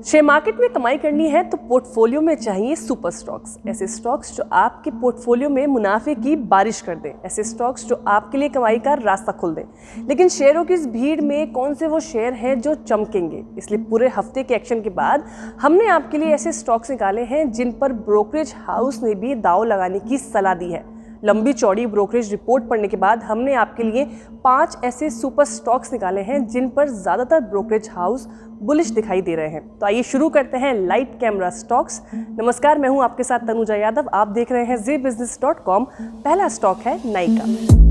Share market में कमाई करनी है तो पोर्टफोलियो में चाहिए सुपर स्टॉक्स। ऐसे स्टॉक्स जो आपके पोर्टफोलियो में मुनाफे की बारिश कर दें, ऐसे स्टॉक्स जो आपके लिए कमाई का रास्ता खोल दें। लेकिन शेयरों की इस भीड़ में कौन से वो शेयर हैं जो चमकेंगे? इसलिए पूरे हफ्ते के एक्शन के बाद हमने आपके लिए ऐसे स्टॉक्स निकाले हैं जिन पर ब्रोकरेज हाउस ने भी दांव लगाने की सलाह दी है। लंबी चौड़ी ब्रोकरेज रिपोर्ट पढ़ने के बाद हमने आपके लिए 5 ऐसे सुपर स्टॉक्स निकाले हैं जिन पर ज़्यादातर ब्रोकरेज हाउस बुलिश दिखाई दे रहे हैं। तो आइए शुरू करते हैं लाइट कैमरा स्टॉक्स। नमस्कार, मैं हूं आपके साथ तनुजा यादव। आप देख रहे हैं zbusiness.com। पहला स्टॉक है Nykaa.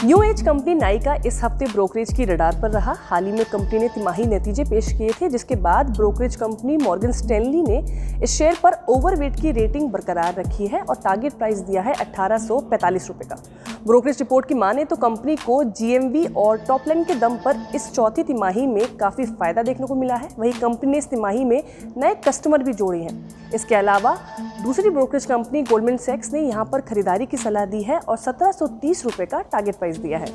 New age company Nykaa इस हफ्ते ब्रोकरेज की रडार पर रहा। हाल ही में कंपनी ने तिमाही नतीजे पेश किए थे, जिसके बाद ब्रोकरेज कंपनी मॉर्गन स्टैनली ने इस शेयर पर ओवरवेट की रेटिंग बरकरार रखी है और टारगेट प्राइस दिया है 1845 रुपए का। ब्रोकरेज रिपोर्ट की माने तो कंपनी को जीएमवी और टॉप लाइन के दम पर इस चौथी तिमाही में काफ़ी फायदा देखने को मिला है। वहीं कंपनी ने इस तिमाही में नए कस्टमर भी जोड़े हैं। इसके अलावा दूसरी ब्रोकरेज कंपनी गोल्डमैन सैक्स ने यहां पर खरीदारी की सलाह दी है और 1730 रुपए का टारगेट प्राइस दिया है।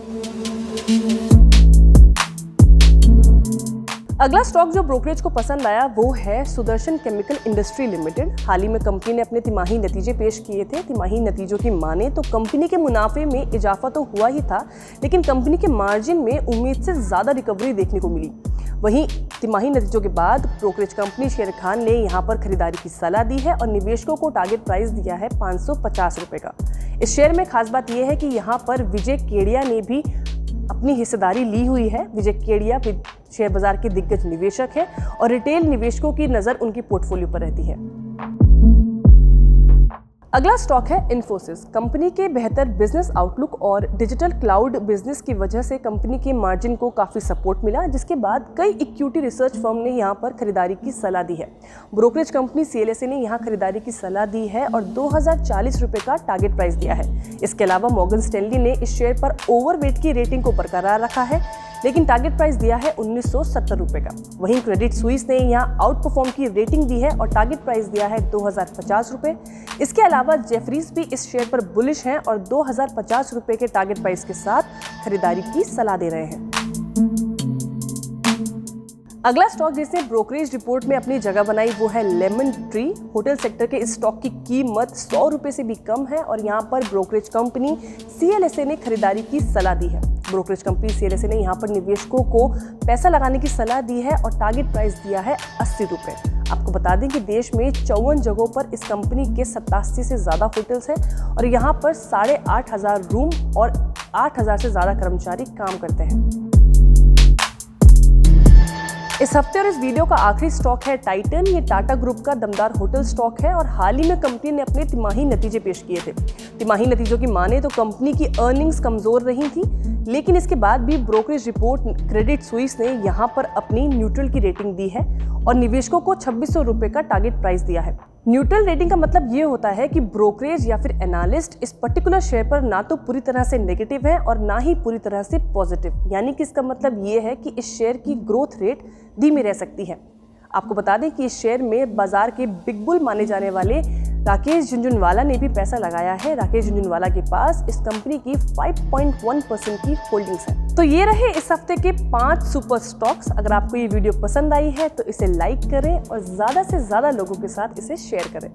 अगला स्टॉक जो ब्रोकरेज को पसंद आया वो है सुदर्शन केमिकल इंडस्ट्री लिमिटेड। हाल ही में कंपनी ने अपने तिमाही नतीजे पेश किए थे। तिमाही नतीजों की माने तो कंपनी के मुनाफे में इजाफा तो हुआ ही था, लेकिन कंपनी के मार्जिन में उम्मीद से ज़्यादा रिकवरी देखने को मिली। वहीं तिमाही नतीजों के बाद ब्रोकरेज कंपनी शेर खान ने यहां पर खरीदारी की सलाह दी है और निवेशकों को टारगेट प्राइस दिया है 550 रुपए का। इस शेयर में खास बात यह है कि यहां पर विजय केडिया ने भी अपनी हिस्सेदारी ली हुई है। विजय केडिया शेयर बाजार के दिग्गज निवेशक है और रिटेल निवेशकों की नज़र उनकी पोर्टफोलियो पर रहती है। अगला स्टॉक है इन्फोसिस। कंपनी के बेहतर बिजनेस आउटलुक और डिजिटल क्लाउड बिजनेस की वजह से कंपनी के मार्जिन को काफ़ी सपोर्ट मिला, जिसके बाद कई इक्विटी रिसर्च फर्म ने यहां पर खरीदारी की सलाह दी है। ब्रोकरेज कंपनी CLSA ने यहां खरीदारी की सलाह दी है और 2040 रुपए का टारगेट प्राइस दिया है। इसके अलावा मॉर्गन स्टैनली ने इस शेयर पर ओवरवेट की रेटिंग को बरकरार रखा है, लेकिन टारगेट प्राइस दिया है 1970 रुपए का। वहीं क्रेडिट स्विस ने यहां आउट परफॉर्म की रेटिंग दी है और टारगेट प्राइस दिया है 2050 रुपए। इसके अलावा जेफरीज भी इस शेयर पर बुलिश हैं और 2050 रुपए के टारगेट प्राइस के साथ खरीदारी की सलाह दे रहे हैं। अगला स्टॉक जिसने ब्रोकरेज रिपोर्ट में अपनी जगह बनाई वो है लेमन ट्री। होटल सेक्टर के इस स्टॉक की कीमत 100 रुपए से भी कम है और यहाँ पर ब्रोकरेज कंपनी CLSA ने खरीदारी की सलाह दी है। ब्रोकरेज कंपनी CLSA ने यहाँ पर निवेशकों को पैसा लगाने की सलाह दी है और टारगेट प्राइस दिया है 80 रुपए। आपको बता दें कि देश में 54 जगहों पर इस कंपनी के 87 से ज़्यादा होटल्स हैं और यहाँ पर 8,500 रूम और 8,000 से ज़्यादा कर्मचारी काम करते हैं। इस हफ्ते और इस वीडियो का आखिरी स्टॉक है टाइटन। ये टाटा ग्रुप का दमदार होटल स्टॉक है और हाल ही में कंपनी ने अपने तिमाही नतीजे पेश किए थे। तिमाही नतीजों की माने तो कंपनी की अर्निंग्स कमजोर रही थी, लेकिन इसके बाद भी ब्रोकरेज रिपोर्ट क्रेडिट स्विस ने यहां पर अपनी न्यूट्रल की रेटिंग दी है और निवेशकों को 2600 रुपए का टारगेट प्राइस दिया है। न्यूट्रल रेटिंग का मतलब ये होता है कि ब्रोकरेज या फिर एनालिस्ट इस पर्टिकुलर शेयर पर ना तो पूरी तरह से नेगेटिव है और ना ही पूरी तरह से पॉजिटिव, यानी कि इसका मतलब ये है कि इस शेयर की ग्रोथ रेट धीमी रह सकती है। आपको बता दें कि इस शेयर में बाजार के बिग बुल माने जाने वाले राकेश झुनझुनवाला ने भी पैसा लगाया है। राकेश झुनझुनवाला के पास इस कंपनी की 5.1% की होल्डिंग्स है। तो ये रहे इस हफ्ते के 5 सुपर स्टॉक्स। अगर आपको ये वीडियो पसंद आई है तो इसे लाइक करें और ज़्यादा से ज़्यादा लोगों के साथ इसे शेयर करें।